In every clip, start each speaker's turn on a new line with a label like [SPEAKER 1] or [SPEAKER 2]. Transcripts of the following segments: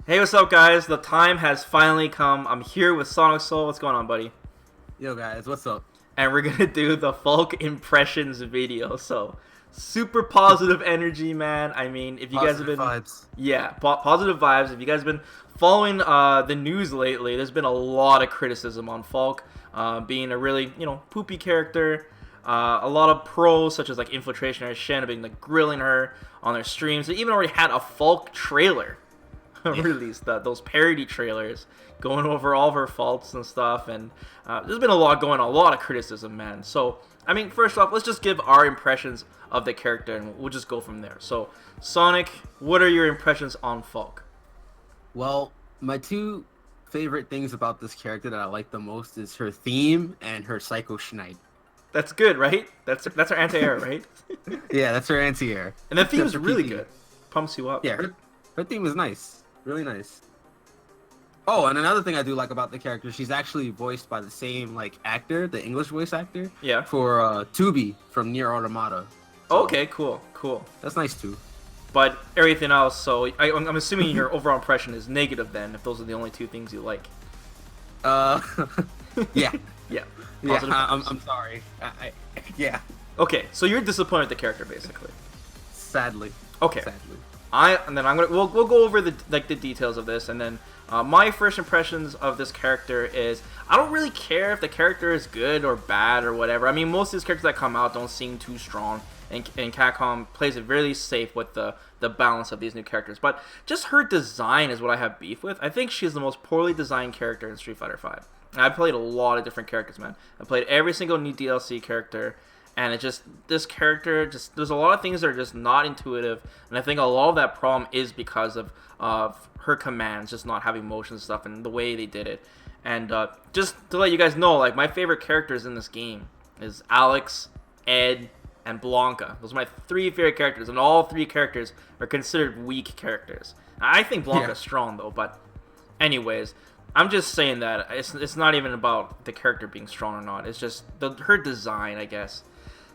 [SPEAKER 1] Hey, what's up, guys? The time has finally come. I'm here with Sonic Soul. What's going on, buddy?
[SPEAKER 2] Yo guys, what's up?
[SPEAKER 1] And we're gonna do the Falke impressions video. So, super positive energy, man. I mean, if you guys have
[SPEAKER 2] Positive
[SPEAKER 1] been,
[SPEAKER 2] vibes.
[SPEAKER 1] yeah, positive vibes. If you guys have been following the news lately, there's been a lot of criticism on Falke being a really, poopy character. A lot of pros, such as like Infiltration or Shen, have been like grilling her on their streams. They even already had a Falke trailer released, those parody trailers going over all of her faults and stuff, and there's been a lot going on, a lot of criticism, man. So I mean, first off, let's just give our impressions of the character and we'll just go from there. So Sonic, what are your impressions on Falke?
[SPEAKER 2] Well, my two favorite things about this character that I like the most is her theme and her Psycho Schneid.
[SPEAKER 1] That's good, right? That's our anti-air, right?
[SPEAKER 2] Yeah, that's her anti-air.
[SPEAKER 1] And the theme's
[SPEAKER 2] That's her
[SPEAKER 1] really
[SPEAKER 2] PP.
[SPEAKER 1] good, pumps you up.
[SPEAKER 2] Yeah, her theme is nice. Really nice. Oh, and another thing I do like about the character, she's actually voiced by the same actor, the English voice actor.
[SPEAKER 1] Yeah.
[SPEAKER 2] For Tubi from Nier Automata. So,
[SPEAKER 1] Okay, cool.
[SPEAKER 2] that's nice too.
[SPEAKER 1] But everything else, so I'm assuming your overall impression is negative then, if those are the only two things you like.
[SPEAKER 2] Uh, yeah.
[SPEAKER 1] Yeah.
[SPEAKER 2] Yeah,
[SPEAKER 1] Positive
[SPEAKER 2] I'm sorry. Yeah.
[SPEAKER 1] Okay, so you're disappointed with the character, basically.
[SPEAKER 2] Sadly.
[SPEAKER 1] Okay.
[SPEAKER 2] Sadly.
[SPEAKER 1] We'll go over the details of this, and then my first impressions of this character is I don't really care if the character is good or bad or whatever. I mean, most of these characters that come out don't seem too strong, and Capcom plays it really safe with the balance of these new characters. But just her design is what I have beef with. I think she's the most poorly designed character in Street Fighter V. And I played a lot of different characters, man. I played every single new DLC character. And it just, this character, there's a lot of things that are just not intuitive. And I think a lot of that problem is because of her commands, just not having motion and stuff, and the way they did it. And just to let you guys know, like, my favorite characters in this game is Alex, Ed, and Blanca. Those are my three favorite characters, and all three characters are considered weak characters. I think Blanca's strong, though, but anyways, I'm just saying that it's not even about the character being strong or not. It's just her design, I guess.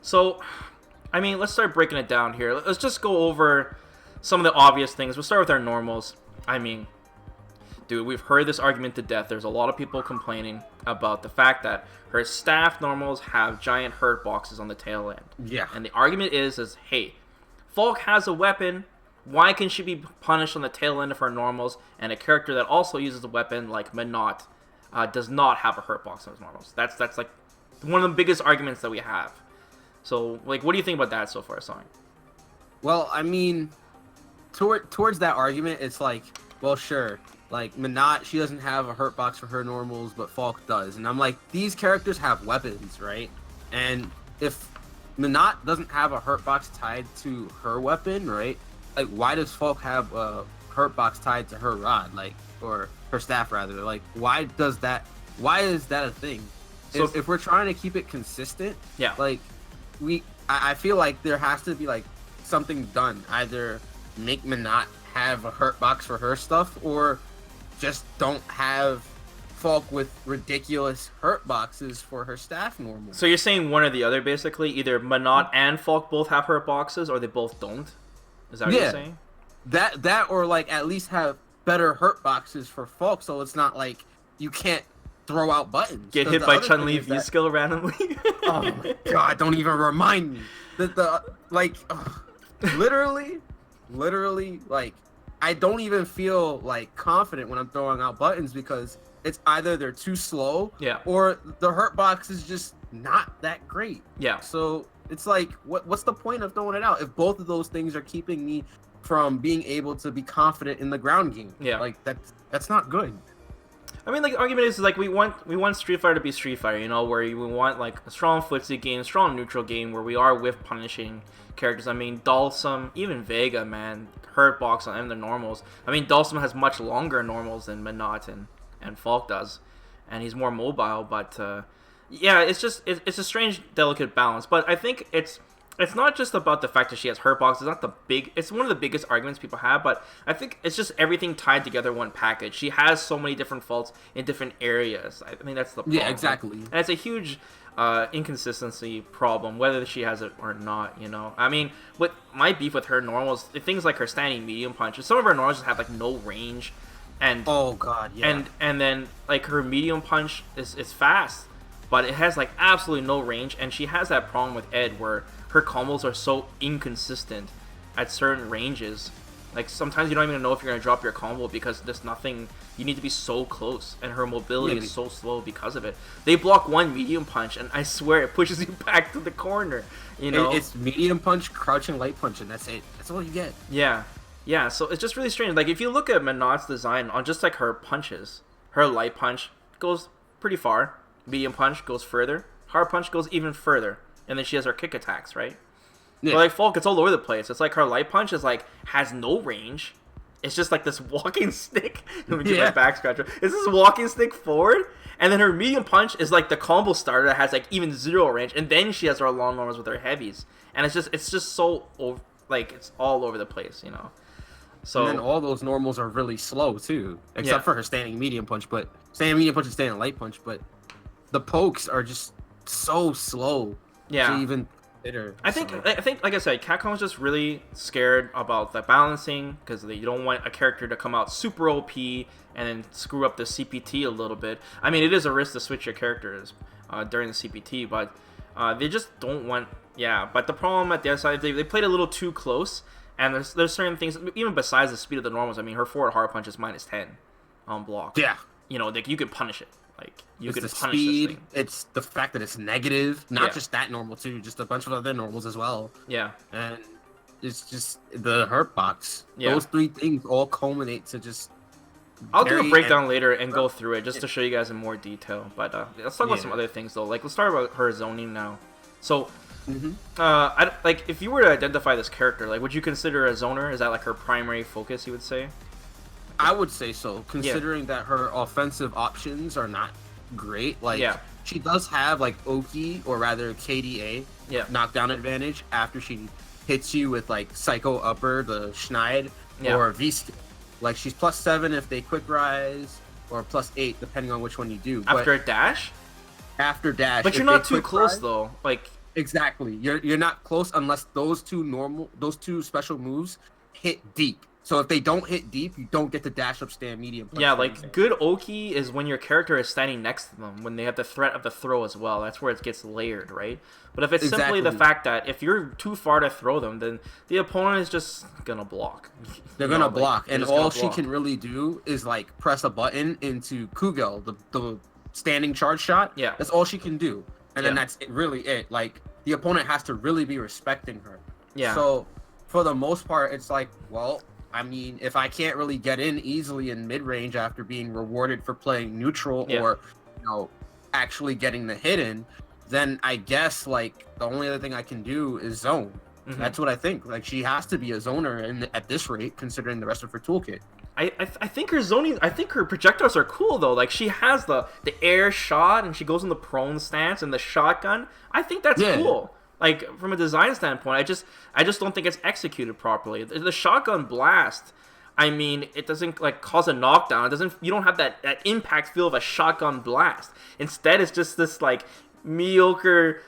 [SPEAKER 1] So, I mean, let's start breaking it down here. Let's just go over some of the obvious things. We'll start with our normals. I mean, dude, we've heard this argument to death. There's a lot of people complaining about the fact that her staff normals have giant hurt boxes on the tail end.
[SPEAKER 2] Yeah.
[SPEAKER 1] And the argument is hey, Falke has a weapon. Why can she be punished on the tail end of her normals? And a character that also uses a weapon like Minot does not have a hurt box on his normals. That's like one of the biggest arguments that we have. So, like, what do you think about that so far, Sonic?
[SPEAKER 2] Well, I mean, towards that argument, it's like, well, sure, like Minot, she doesn't have a hurt box for her normals, but Falke does, and I'm like, these characters have weapons, right? And if Minot doesn't have a hurt box tied to her weapon, right? Like, why does Falke have a hurt box tied to her rod, or her staff rather? Like, why is that a thing? So if we're trying to keep it consistent,
[SPEAKER 1] yeah,
[SPEAKER 2] like. I feel like there has to be something done. Either make Minot have a hurt box for her stuff, or just don't have Falke with ridiculous hurt boxes for her staff normal.
[SPEAKER 1] So you're saying one or the other, basically? Either Minot and Falke both have hurt boxes, or they both don't? Is that what you're saying?
[SPEAKER 2] That or at least have better hurt boxes for Falke, so it's not like you can't throw out buttons.
[SPEAKER 1] Get hit by Chun-Li V-skill randomly?
[SPEAKER 2] Oh my god, don't even remind me. Literally, I don't even feel confident when I'm throwing out buttons because it's either they're too slow, or the hurt box is just not that great.
[SPEAKER 1] Yeah.
[SPEAKER 2] So it's like, what's the point of throwing it out if both of those things are keeping me from being able to be confident in the ground game?
[SPEAKER 1] Yeah.
[SPEAKER 2] That's not good.
[SPEAKER 1] I mean, the argument is we want Street Fighter to be Street Fighter, where we want a strong footsie game, strong neutral game, where we are with punishing characters. I mean, Dalsum, even Vega, man, hurt box on the normals. I mean, Dalsum has much longer normals than Minot and Falke does, and he's more mobile. But yeah, it's a strange, delicate balance. But I think it's not just about the fact that she has hurt box. It's one of the biggest arguments people have, but I think it's just everything tied together in one package. She has so many different faults in different areas. I mean, that's the problem.
[SPEAKER 2] Yeah, exactly.
[SPEAKER 1] And it's a huge inconsistency problem, whether she has it or not, I mean, what my beef with her normals, things like her standing medium punch, some of her normals just have no range. And
[SPEAKER 2] Oh god, yeah.
[SPEAKER 1] and then like her medium punch is fast, but it has like absolutely no range, and she has that problem with Ed where her combos are so inconsistent at certain ranges. Like sometimes you don't even know if you're gonna drop your combo because there's nothing. You need to be so close, and her mobility is so slow because of it. They block one medium punch, and I swear it pushes you back to the corner. You know,
[SPEAKER 2] It's medium punch, crouching light punch, and that's it. That's all you get.
[SPEAKER 1] yeah, yeah. So it's just really strange. Like if you look at Menat's design on just like her punches, her light punch goes pretty far. Medium punch goes further. Hard punch goes even further, and then she has her kick attacks, right?
[SPEAKER 2] Yeah.
[SPEAKER 1] But like Falke, it's all over the place. It's like her light punch is like has no range. It's just like this walking stick. Let me do my back scratcher. It's this walking stick forward, and then her medium punch is like the combo starter that has like even 0 range, and then she has her long normals with her heavies, and it's just so like it's all over the place, you know. So
[SPEAKER 2] And then all those normals are really slow too, except for her standing medium punch. But standing medium punch and standing light punch, but the pokes are just so slow.
[SPEAKER 1] yeah,
[SPEAKER 2] To even consider.
[SPEAKER 1] I think like I said, Capcom was just really scared about the balancing because you don't want a character to come out super OP and then screw up the CPT a little bit. I mean, it is a risk to switch your characters during the CPT, but they just don't want. Yeah, but the problem at the other side, they played a little too close, and there's certain things even besides the speed of the normals. I mean, her forward hard punch is -10 on block.
[SPEAKER 2] Yeah.
[SPEAKER 1] You know, like you can punish it. Like you can
[SPEAKER 2] the
[SPEAKER 1] punish
[SPEAKER 2] speed,
[SPEAKER 1] this thing.
[SPEAKER 2] it's the fact that it's negative, not just that normal too, just a bunch of other normals as well.
[SPEAKER 1] Yeah.
[SPEAKER 2] And it's just the hurt box.
[SPEAKER 1] Yeah.
[SPEAKER 2] Those 3 things all culminate to just.
[SPEAKER 1] I'll do a breakdown later and go through it just to show you guys in more detail. But let's talk about some other things though. Like let's start about her zoning now. So, like if you were to identify this character, like would you consider a zoner? Is that like her primary focus? You would say?
[SPEAKER 2] I would say so, considering that her offensive options are not great. Like, she does have, like, Oki, or rather KDA, knockdown advantage after she hits you with, like, Psycho Upper, the Schneid, or V-Skill. Like, she's +7 if they quick rise, or +8, depending on which one you do.
[SPEAKER 1] After a dash?
[SPEAKER 2] After dash.
[SPEAKER 1] But you're not too close, though. Like...
[SPEAKER 2] Exactly. You're not close unless those two special moves hit deep. So if they don't hit deep, you don't get the dash up stand medium punch.
[SPEAKER 1] Yeah, like good Oki is when your character is standing next to them, when they have the threat of the throw as well. That's where it gets layered, right? But if it's simply the fact that if you're too far to throw them, then the opponent is just gonna block.
[SPEAKER 2] They're gonna block, and all she can really do is like press a button into Kugel, the standing charge shot.
[SPEAKER 1] Yeah,
[SPEAKER 2] that's all she can do, and then that's really it. Like the opponent has to really be respecting her.
[SPEAKER 1] Yeah.
[SPEAKER 2] So for the most part, it's like, well, I mean, if I can't really get in easily in mid-range after being rewarded for playing neutral or, you know, actually getting the hit in, then I guess, like, the only other thing I can do is zone. That's what I think. Like, she has to be a zoner at this rate, considering the rest of her toolkit.
[SPEAKER 1] I think her zoning, I think her projectiles are cool, though. Like, she has the air shot, and she goes in the prone stance, and the shotgun. I think that's cool. Like, from a design standpoint, I just don't think it's executed properly. The shotgun blast, I mean, it doesn't, like, cause a knockdown. You don't have that impact feel of a shotgun blast. Instead, it's just this, like, mediocre,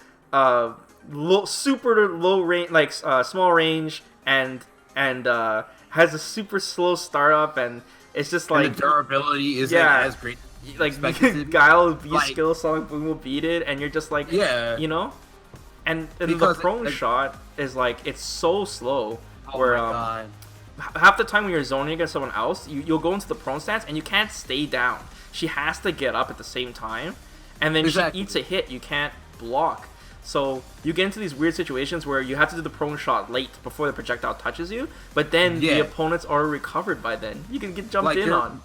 [SPEAKER 1] super low range, like, small range, and has a super slow startup, and it's just, like...
[SPEAKER 2] And the durability isn't as great.
[SPEAKER 1] Like, Guile, V-Skill, Sonic Boom will beat it, and you're just, like, you know? And the prone shot is like it's so slow where half the time when you're zoning against someone else, you'll go into the prone stance and you can't stay down. She has to get up at the same time, and then she eats a hit. You can't block, so you get into these weird situations where you have to do the prone shot late before the projectile touches you. But then the opponent's already recovered by then. You can get jumped in on.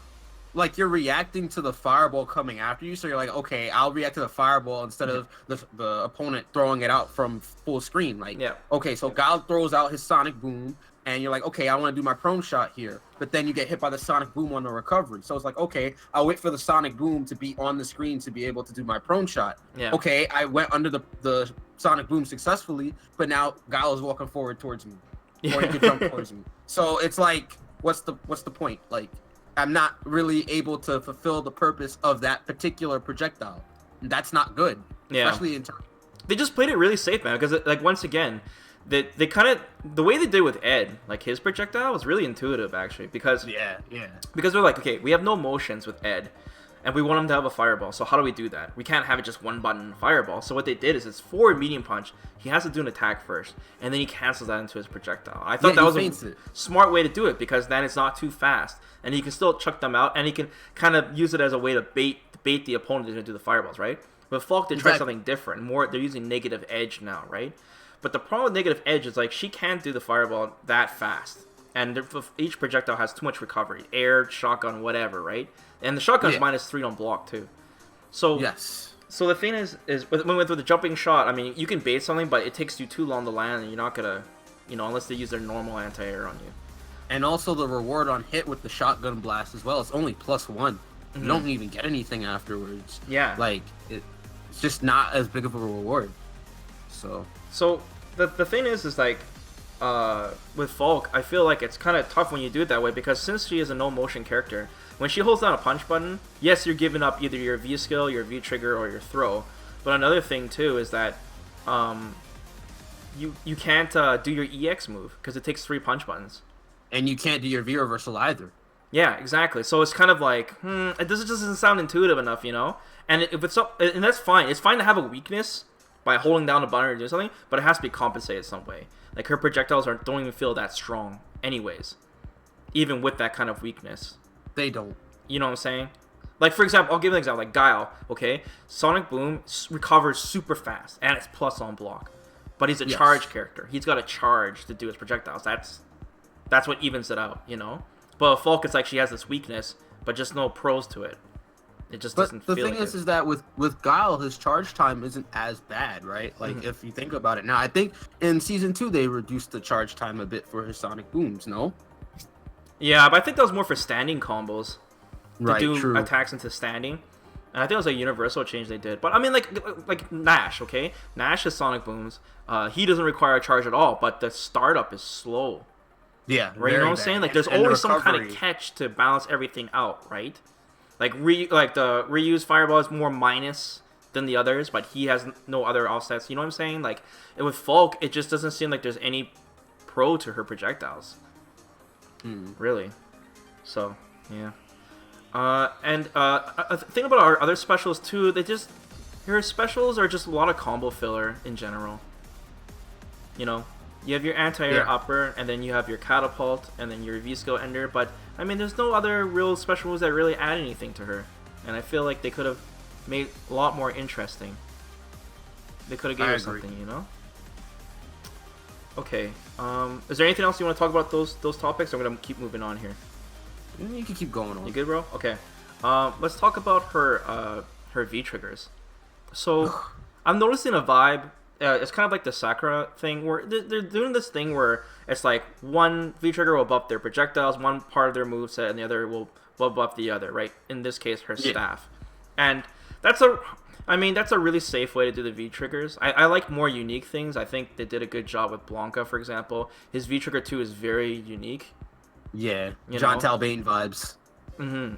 [SPEAKER 2] Like you're reacting to the fireball coming after you, so you're like, okay, I'll react to the fireball instead of the opponent throwing it out from full screen. Like, okay, so Guile throws out his Sonic Boom, and you're like, okay, I want to do my prone shot here, but then you get hit by the Sonic Boom on the recovery. So it's like, okay, I'll wait for the Sonic Boom to be on the screen to be able to do my prone shot. Okay, I went under the Sonic Boom successfully, but now Guile is walking forward towards me, or he can jump towards me. So it's like, what's the point? Like, I'm not really able to fulfill the purpose of that particular projectile. And that's not good. Especially in time.
[SPEAKER 1] They just played it really safe, man, because, like, once again, they kind of the way they did with Ed, like his projectile was really intuitive actually, because because they're like, okay, we have no motions with Ed, and we want him to have a fireball. So how do we do that? We can't have it just one button fireball. So what they did is it's forward medium punch. He has to do an attack first, and then he cancels that into his projectile. I thought that was a smart way to do it, because then it's not too fast, and he can still chuck them out, and he can kind of use it as a way to bait the opponent to do the fireballs, right? But Falke did try something different. They're using negative edge now, right? But the problem with negative edge is like she can't do the fireball that fast, and each projectile has too much recovery, air, shotgun, whatever, right? And the shotgun is -3 on block too. So so the thing is with the jumping shot, I mean, you can bait something, but it takes you too long to land, and you're not gonna, unless they use their normal anti-air on you.
[SPEAKER 2] And also the reward on hit with the shotgun blast as well. It's only +1. You don't even get anything afterwards.
[SPEAKER 1] Yeah.
[SPEAKER 2] Like it's just not as big of a reward. So
[SPEAKER 1] the thing is like, with Falke, I feel like it's kind of tough when you do it that way, because since she is a no motion character, when she holds down a punch button, yes, you're giving up either your V skill, your V trigger, or your throw. But another thing too is that you can't do your EX move because it takes 3 punch buttons.
[SPEAKER 2] And you can't do your V reversal either.
[SPEAKER 1] Yeah, exactly. So it's kind of like, it just doesn't sound intuitive enough, And if it's and that's fine. It's fine to have a weakness by holding down a button or doing something, but it has to be compensated some way. Like her projectiles don't even feel that strong, anyways. Even with that kind of weakness,
[SPEAKER 2] they don't.
[SPEAKER 1] You know what I'm saying? Like for example, I'll give an example. Like Guile, okay, Sonic Boom recovers super fast, and it's plus on block, but he's a charge character. He's got to charge to do his projectiles. That's what evens it out, But Falke, it's like she has this weakness, but just no pros to it. It just doesn't feel like it.
[SPEAKER 2] But the thing is that with Guile, his charge time isn't as bad, right? Like, if you think about it. Now, I think in Season 2, they reduced the charge time a bit for his Sonic Booms, no?
[SPEAKER 1] Yeah, but I think that was more for standing combos.
[SPEAKER 2] Right,
[SPEAKER 1] to do
[SPEAKER 2] true.
[SPEAKER 1] attacks into standing. And I think it was a universal change they did. But, I mean, like Nash, okay? Nash's Sonic Booms, he doesn't require a charge at all, but the startup is slow.
[SPEAKER 2] Yeah,
[SPEAKER 1] right. You know what I'm saying? Like, there's always some kind of catch to balance everything out, right? Like the reuse fireball is more minus than the others, but he has no other offsets. You know what I'm saying? Like, with Falke, it just doesn't seem like there's any pro to her projectiles. Really. So yeah. And think about our other specials too. Her specials are just a lot of combo filler in general. You have your anti-air upper, and then you have your catapult, and then your V-skill ender, but, I mean, there's no other real special moves that really add anything to her. And I feel like they could have made a lot more interesting. They could have given her something, Okay. Is there anything else you want to talk about those topics? I'm going to keep moving on here.
[SPEAKER 2] You can keep going on.
[SPEAKER 1] You good, bro? Okay. Let's talk about her V-triggers. So, I'm noticing a vibe. It's kind of like the Sakura thing, where they're doing this thing where it's like one V-trigger will buff their projectiles, one part of their moveset, and the other will buff the other, right? In this case, her staff. And that's a really safe way to do the V-triggers. I like more unique things. I think they did a good job with Blanca, for example. His V-trigger 2 is very unique.
[SPEAKER 2] Yeah, John Talbane vibes.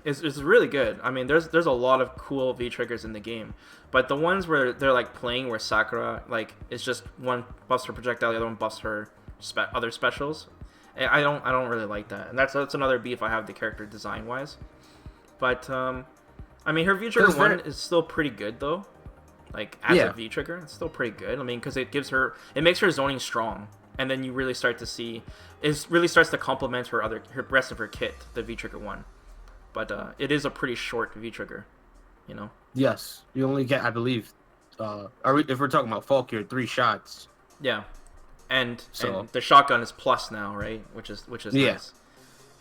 [SPEAKER 1] It's really good. I mean, there's a lot of cool V-triggers in the game. But the ones where they're like playing where Sakura, like, it's just one buffs her projectile, the other one buffs her other specials. I don't really like that, and that's another beef I have the character design wise. But I mean, her V-trigger 1 is still pretty good though. Like as a V-trigger, it's still pretty good. I mean, because it makes her zoning strong, and then you really start to see it really starts to complement her rest of her kit, the V-trigger 1. But it is a pretty short V-trigger,
[SPEAKER 2] Yes, you only get, I believe, if we're talking about Falke here, 3 shots.
[SPEAKER 1] Yeah, and the shotgun is plus now, right? Which is nice.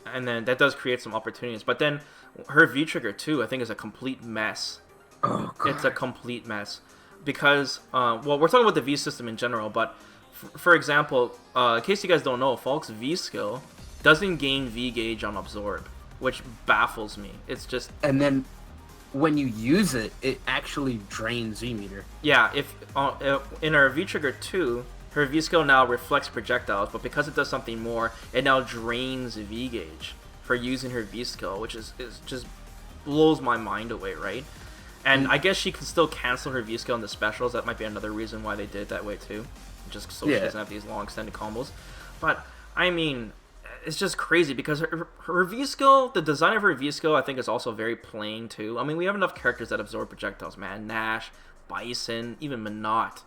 [SPEAKER 1] And then that does create some opportunities. But then her V-trigger 2, I think, is a complete mess.
[SPEAKER 2] Oh, God.
[SPEAKER 1] It's a complete mess because well, we're talking about the V system in general, but for example, in case you guys don't know, Falke's V skill doesn't gain V gauge on absorb, which baffles me. It's just,
[SPEAKER 2] and then when you use it, it actually drains V meter.
[SPEAKER 1] Yeah, if in her V trigger 2, her V skill now reflects projectiles, but because it does something more, it now drains V gauge for using her V skill, which is just blows my mind away, right? And I guess she can still cancel her V skill in the specials. That might be another reason why they did it that way too. just so she doesn't have these long extended combos. But I mean, it's just crazy because her V skill, the design of her V skill, I think is also very plain too. I mean, we have enough characters that absorb projectiles, man. Nash, Bison, even Minot,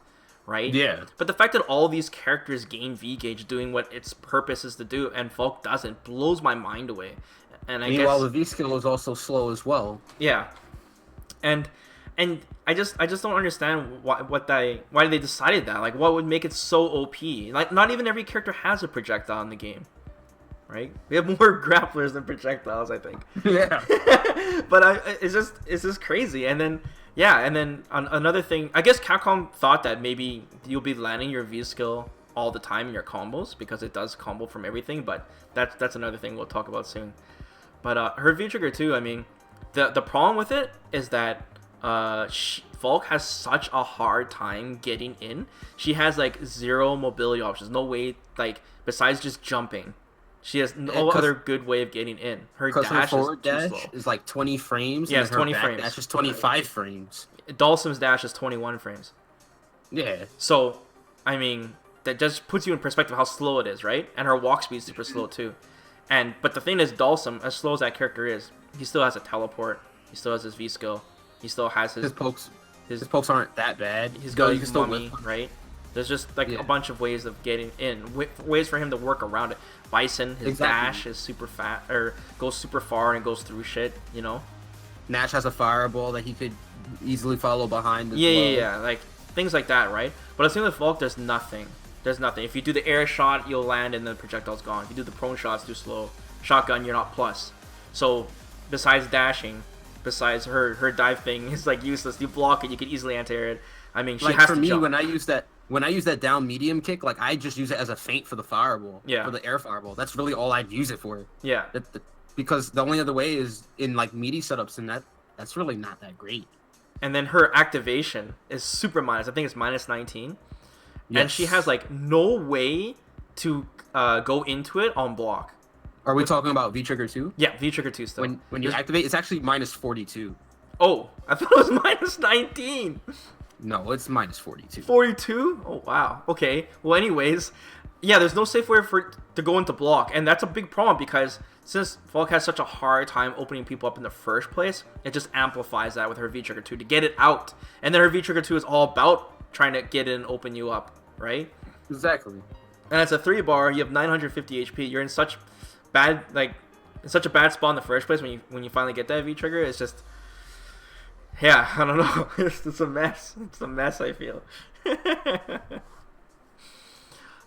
[SPEAKER 1] right?
[SPEAKER 2] Yeah.
[SPEAKER 1] But the fact that all these characters gain V gauge doing what its purpose is to do, and Falke doesn't, blows my mind away. And
[SPEAKER 2] Meanwhile, the V skill is also slow as well.
[SPEAKER 1] Yeah, and I just don't understand why they decided that. Like, what would make it so OP? Like, not even every character has a projectile in the game, right? We have more grapplers than projectiles, I think.
[SPEAKER 2] Yeah.
[SPEAKER 1] But it's just crazy. And then another thing, I guess Capcom thought that maybe you'll be landing your V skill all the time in your combos because it does combo from everything. But that's another thing we'll talk about soon. But her V trigger too. I mean, the problem with it is that Falke has such a hard time getting in. She has like zero mobility options. No way, like besides just jumping. She has no other good way of getting in. Her dash is too slow.
[SPEAKER 2] Is like 20 frames.
[SPEAKER 1] Yeah, it's 20 frames.
[SPEAKER 2] Dash is 25 frames.
[SPEAKER 1] Dhalsim's dash is 21 frames.
[SPEAKER 2] Yeah.
[SPEAKER 1] So, I mean, that just puts you in perspective how slow it is, right? And her walk speed is super slow too. But the thing is, Dhalsim, as slow as that character is, he still has a teleport. He still has his V skill. He still has his
[SPEAKER 2] pokes. His pokes aren't that bad.
[SPEAKER 1] He's got his mummy, right? There's just like a bunch of ways of getting in, ways for him to work around it. Bison, his dash is super fat, or goes super far and goes through shit, you know?
[SPEAKER 2] Nash has a fireball that he could easily follow behind as well.
[SPEAKER 1] Yeah, like things like that, right? But as soon as Falke, there's nothing. There's nothing. If you do the air shot, you'll land and the projectile's gone. If you do the prone shot, it's too slow. Shotgun, you're not plus. So, besides dashing, besides her dive thing is like useless. You block it, you can easily anti-air it. I mean, she has to jump.
[SPEAKER 2] When I use that down medium kick, like I just use it as a feint for the fireball.
[SPEAKER 1] Yeah.
[SPEAKER 2] For the air fireball. That's really all I'd use it for.
[SPEAKER 1] Yeah.
[SPEAKER 2] Because the only other way is in like meaty setups, and that's really not that great.
[SPEAKER 1] And then her activation is super minus. I think it's minus 19. Yes. And she has like no way to go into it on block.
[SPEAKER 2] Are we talking about V trigger 2?
[SPEAKER 1] Yeah, V trigger 2 still.
[SPEAKER 2] When you activate, it's actually minus 42.
[SPEAKER 1] Oh, I thought it was minus 19.
[SPEAKER 2] No, it's minus 42.
[SPEAKER 1] 42? Oh, wow. Okay. Well, anyways, yeah, there's no safe way for it to go into block. And that's a big problem because since Falke has such a hard time opening people up in the first place, it just amplifies that with her V-Trigger 2 to get it out. And then her V-Trigger 2 is all about trying to get in and open you up, right?
[SPEAKER 2] Exactly.
[SPEAKER 1] And it's a 3-bar. You have 950 HP. You're in such bad, like, in such a bad spot in the first place when you finally get that V-Trigger. It's just... Yeah, I don't know. It's a mess. It's a mess, I feel.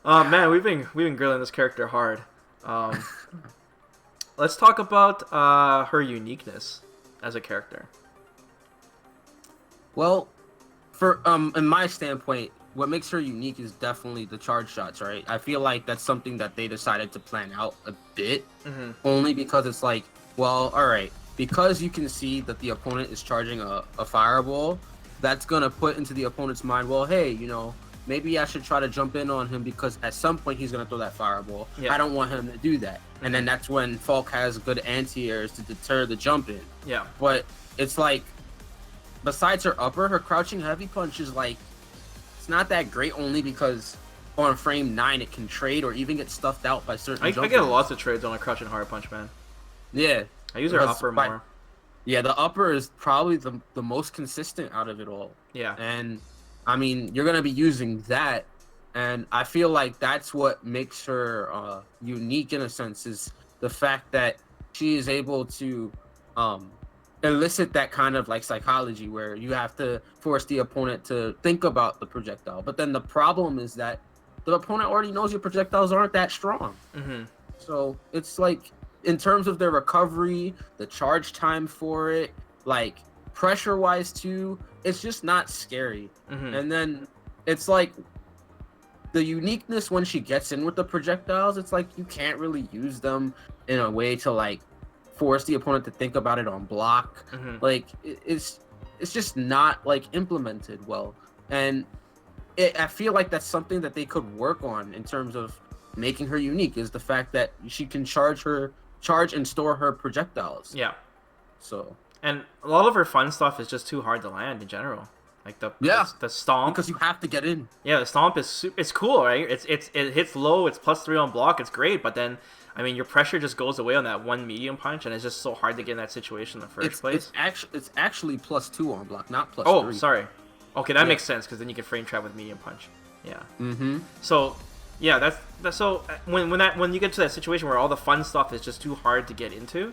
[SPEAKER 1] Man, we've been grilling this character hard. Let's talk about her uniqueness as a character.
[SPEAKER 2] Well, for in my standpoint, what makes her unique is definitely the charge shots, right? I feel like that's something that they decided to plan out a bit, only because it's like, well, all right. Because you can see that the opponent is charging a fireball, that's going to put into the opponent's mind, well, hey, you know, maybe I should try to jump in on him because at some point he's going to throw that fireball. Yeah. I don't want him to do that. And then that's when Falke has good anti-airs to deter the jump in.
[SPEAKER 1] Yeah.
[SPEAKER 2] But it's like, besides her upper, her crouching heavy punch is like, it's not that great only because on frame 9 it can trade or even get stuffed out by certain
[SPEAKER 1] I get lots of trades on a crouching hard punch, man.
[SPEAKER 2] Yeah.
[SPEAKER 1] I use her upper more.
[SPEAKER 2] Yeah, the upper is probably the most consistent out of it all.
[SPEAKER 1] Yeah.
[SPEAKER 2] And, I mean, you're going to be using that. And I feel like that's what makes her unique in a sense is the fact that she is able to elicit that kind of like psychology where you have to force the opponent to think about the projectile. But then the problem is that the opponent already knows your projectiles aren't that strong. So it's like... in terms of their recovery, the charge time for it, like pressure-wise too, it's just not scary. And then it's like the uniqueness when she gets in with the projectiles, it's like you can't really use them in a way to like force the opponent to think about it on block. Like it's just not like implemented well. And I feel like that's something that they could work on in terms of making her unique is the fact that she can charge and store her projectiles.
[SPEAKER 1] Yeah.
[SPEAKER 2] So.
[SPEAKER 1] And a lot of her fun stuff is just too hard to land in general. Like the
[SPEAKER 2] Yeah,
[SPEAKER 1] the stomp.
[SPEAKER 2] because you have to get in.
[SPEAKER 1] Yeah, the stomp is it's cool, right? It hits low. It's +3 on block. It's great, but then I mean your pressure just goes away on that one medium punch, and it's just so hard to get in that situation in the first place.
[SPEAKER 2] It's actually +2 on block, not +3.
[SPEAKER 1] Oh, sorry. Okay, that
[SPEAKER 2] Yeah.
[SPEAKER 1] makes sense because then you can frame trap with medium punch. Yeah.
[SPEAKER 2] Mm-hmm.
[SPEAKER 1] So, yeah, that's so when you get to that situation where all the fun stuff is just too hard to get into,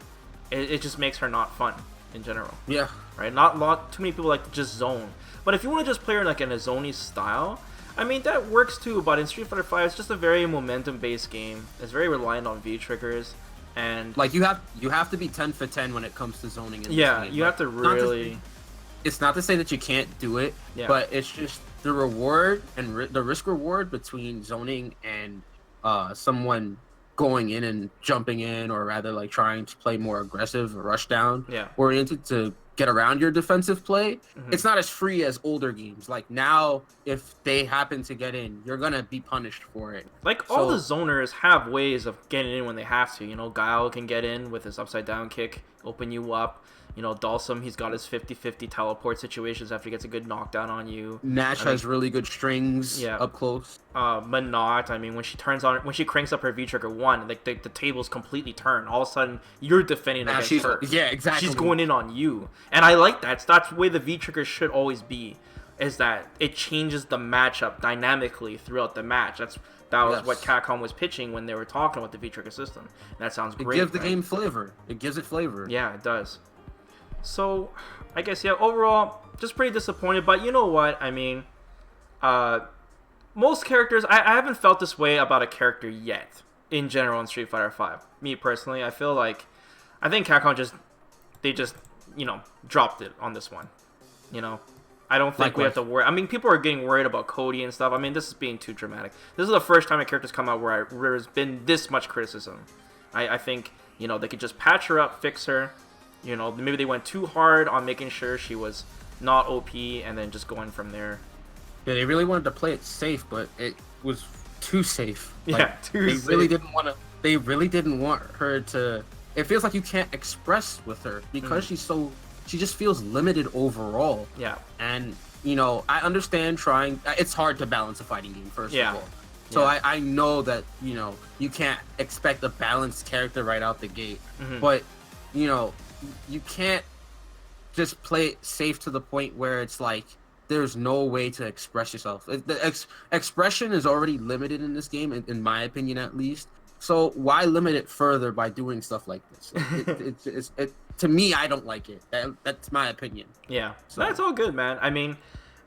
[SPEAKER 1] it just makes her not fun in general.
[SPEAKER 2] Yeah.
[SPEAKER 1] Right? Not too many people like to just zone. But if you want to just play her like in a zoney style, I mean that works too. But in Street Fighter V, it's just a very momentum-based game. It's very reliant on V triggers, and
[SPEAKER 2] Like you have to be 10 for 10 when it comes to zoning in this game.
[SPEAKER 1] you have to really.
[SPEAKER 2] It's not to say that you can't do it, but it's just the reward and the risk reward between zoning and someone going in and jumping in, or rather like trying to play more aggressive, rush down oriented to get around your defensive play. It's not as free as older games. Like now, if they happen to get in, you're gonna be punished for it.
[SPEAKER 1] Like all the zoners have ways of getting in when they have to. You know, Guile can get in with his upside down kick, open you up. You know, Dalsum, he's got his 50-50 teleport situations after he gets a good knockdown on you.
[SPEAKER 2] Nash has really good strings up close.
[SPEAKER 1] Menot, I mean, when she cranks up her V-Trigger 1, like the tables completely turn. All of a sudden, you're defending against her.
[SPEAKER 2] Yeah, exactly.
[SPEAKER 1] She's going in on you. And I like that. That's the way the V-Trigger should always be, is that it changes the matchup dynamically throughout the match. That was what Capcom was pitching when they were talking about the V-Trigger system. And that sounds great.
[SPEAKER 2] It gives the game flavor. It gives it flavor.
[SPEAKER 1] Yeah, it does. So, I guess, yeah, overall, just pretty disappointed. But you know what? I mean, most characters, I haven't felt this way about a character yet, in general, in Street Fighter V. Me, personally, I think Capcom just, you know, dropped it on this one. You know? I don't think we have to worry. I mean, people are getting worried about Cody and stuff. I mean, this is being too dramatic. This is the first time a character's come out where there's been this much criticism. I think, you know, they could just patch her up, fix her. You know, maybe they went too hard on making sure she was not OP and then just going from there.
[SPEAKER 2] Yeah, they really wanted to play it safe, but it was too safe.
[SPEAKER 1] Too safe.
[SPEAKER 2] They really didn't want her to. It feels like you can't express with her because she just feels limited overall.
[SPEAKER 1] Yeah.
[SPEAKER 2] And, you know, I understand it's hard to balance a fighting game, first of all. So I know that, you know, you can't expect a balanced character right out the gate. But, you know, you can't just play it safe to the point where it's like there's no way to express yourself. The expression is already limited in this game, in my opinion at least. So why limit it further by doing stuff like this? To me, I don't like it. That's my opinion.
[SPEAKER 1] Yeah, so that's all good, man. I mean,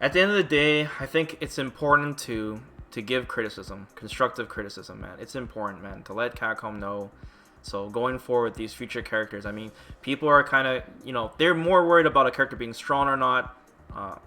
[SPEAKER 1] at the end of the day, I think it's important to give criticism, constructive criticism, man. It's important, man, to let Capcom know. So going forward with these future characters, I mean, people are kind of, you know, they're more worried about a character being strong or not.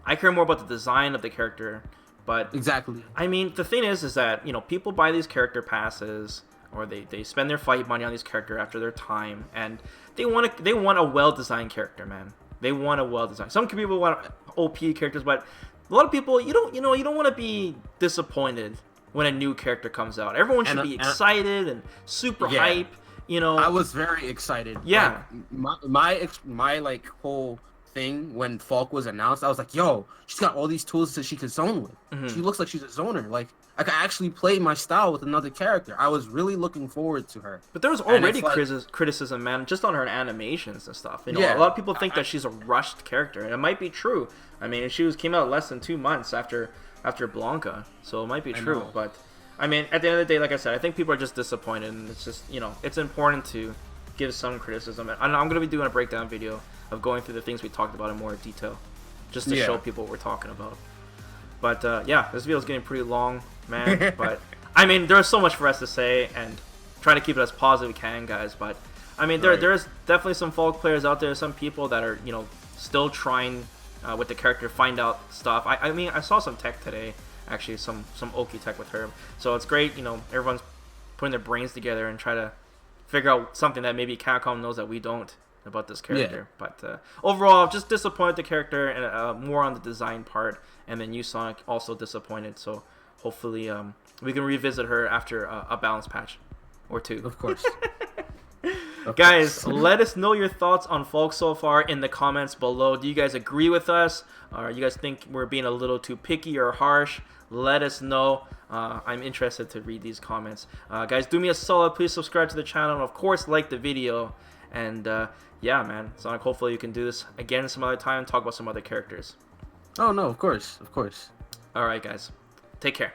[SPEAKER 1] I care more about the design of the character, but
[SPEAKER 2] exactly.
[SPEAKER 1] I mean, the thing is that, you know, people buy these character passes, or they spend their fight money on these characters after their time, and they want a well-designed character, man. They want a well-designed. Some people want OP characters, but a lot of people, you don't want to be disappointed when a new character comes out. Everyone should be excited and super hype. You know,
[SPEAKER 2] I was very excited.
[SPEAKER 1] Yeah,
[SPEAKER 2] like, my like whole thing when Falke was announced, I was like, "Yo, she's got all these tools that she can zone with. She looks like she's a zoner. Like, I could actually play my style with another character." I was really looking forward to her.
[SPEAKER 1] But there was already criticism, man, just on her animations and stuff. You know, a lot of people think that she's a rushed character, and it might be true. I mean, she came out less than 2 months after Blanca, so it might be true, but. I mean, at the end of the day, like I said, I think people are just disappointed, and it's just, you know, it's important to give some criticism. And I'm going to be doing a breakdown video of going through the things we talked about in more detail, just to show people what we're talking about. But, yeah, this video is getting pretty long, man. But, I mean, there's so much for us to say, and try to keep it as positive as we can, guys. But, I mean, there's definitely some Falke players out there, some people that are, you know, still trying with the character, find out stuff. I mean, I saw some tech today. Actually, some Oki tech with her, so it's great. You know, everyone's putting their brains together and try to figure out something that maybe Capcom knows that we don't about this character. But overall, just disappointed the character, and more on the design part. And then Sonic also disappointed. So hopefully, we can revisit her after a balance patch or two.
[SPEAKER 2] Of course.
[SPEAKER 1] Guys, let us know your thoughts on Falke so far in the comments below. Do you guys agree with us? Or you guys think we're being a little too picky or harsh? Let us know. I'm interested to read these comments. Guys, do me a solid. Please subscribe to the channel. And of course, like the video. And yeah, man. Sonic, hopefully you can do this again some other time. Talk about some other characters.
[SPEAKER 2] Oh, no, of course. Of course.
[SPEAKER 1] All right, guys. Take care.